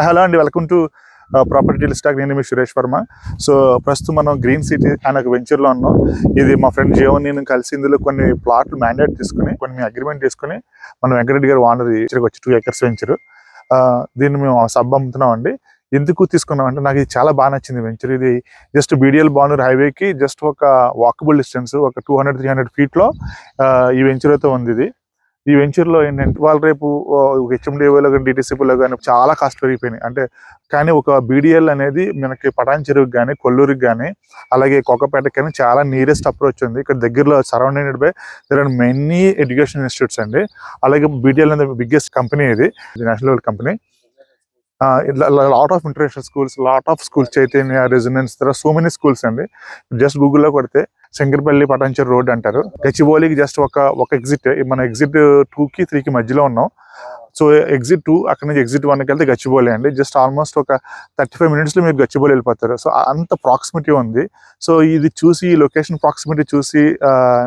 Hello అండి, welcome to property deal stock. నేను మీ Suresh Varma. So ప్రస్తుతం మనం గ్రీన్ సిటీ అనే ఒక వెంచర్లో ఉన్నాం. ఇది మా ఫ్రెండ్ జీవన్ నేను కలిసి ఇందులో కొన్ని ప్లాట్లు మ్యాండేట్ తీసుకుని కొన్ని అగ్రిమెంట్ తీసుకుని మనం వెంకటరెడ్డి గారు ఓనర్ వచ్చి 2 acres వెంచర్. దీన్ని మేము సబ్ అమ్ముతున్నాం అండి. ఎందుకు తీసుకున్నాం అంటే నాకు ఇది చాలా బాగా నచ్చింది వెంచర్. ఇది జస్ట్ బీడిఎల్ బానూర్ హైవేకి జస్ట్ ఒక వాకబుల్ డిస్టెన్స్, ఒక 200-300 ఫీట్లో ఈ వెంచర్ అయితే ఉంది. ఇది ఈ వెంచర్లో ఏంటంటే వాళ్ళు రేపు హెచ్ఎండిఏలో కానీ డిటిసిపిలో కానీ చాలా కాస్ట్ పెరిగిపోయినాయి. అంటే కానీ ఒక బీడిఎల్ అనేది మనకి పటాన్ చెరువుకి కానీ కొల్లూరుకి కానీ అలాగే కోకపేటకి కానీ చాలా నియరెస్ట్ అప్రోచ్ ఉంది. ఇక్కడ దగ్గరలో surrounded by there are many education institutes అండి. అలాగే బీడిఎల్ అనేది బిగ్గెస్ట్ కంపెనీ, ఇది national level company. Lot of international schools, lot of schools, Chaitanya, residence, there are so many schools అండి. జస్ట్ గూగుల్లో కొడితే శంకర్పల్లి పటాన్చెరు రోడ్ అంటారు. గచ్చిబౌలికి జస్ట్ ఒక ఎగ్జిట్, మన ఎగ్జిట్ 2కి 3కి మధ్యలో ఉన్నాం. సో ఎగ్జిట్ 2 అక్కడ నుంచి ఎగ్జిట్ 1కి వెళ్తే గచ్చిబౌలి అండి. జస్ట్ ఆల్మోస్ట్ ఒక 35 minutesలో మీరు గచ్చిబౌలి వెళ్ళిపోతారు. సో అంత ప్రాక్సిమిటీ ఉంది. సో ఇది చూసి, ఈ లొకేషన్ ప్రాక్సిమిటీ చూసి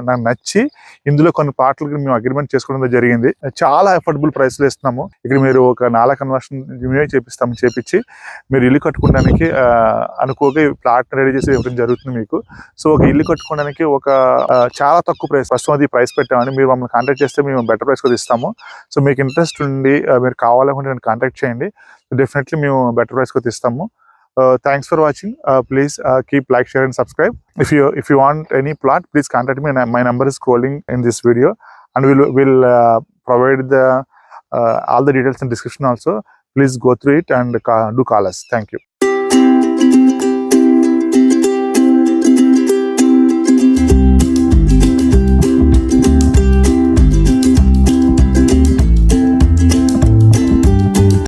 నాకు నచ్చి ఇందులో కొన్ని పార్ట్లకి మేము అగ్రిమెంట్ చేసుకోవడం జరిగింది. చాలా అఫోర్డబుల్ ప్రైస్లో ఇస్తున్నాము. ఇక్కడ మీరు ఒక 4 కన్వర్షన్ మేమే చేపించి మీరు ఇల్లు కట్టుకోవడానికి అనుకోగా ప్లాట్ రెడీ చేసి ఇవ్వడం జరుగుతుంది మీకు. సో ఒక ఇల్లు కట్టుకోవడానికి ఒక చాలా తక్కువ ప్రైస్, ప్రస్తుతం అది ప్రైస్ పెట్టామని మీరు మమ్మల్ని కాంటాక్ట్ చేస్తే మేము బెటర్ ప్రైస్ కూడా ఇస్తాము. సో మీకు ఇంట్రెస్ట్ ఉండి మీరు కావాలనుకుంటే నేను కాంటాక్ట్ చేయండి. డెఫినెట్లీ మేము బెటర్ ప్రైస్ కూడా ఇస్తాము. Thanks for watching. Please keep like, share and subscribe. If you want any plot, please contact me. My number is scrolling in this video, and we'll provide the all the details in description also. Please go through it and do call us. Thank you.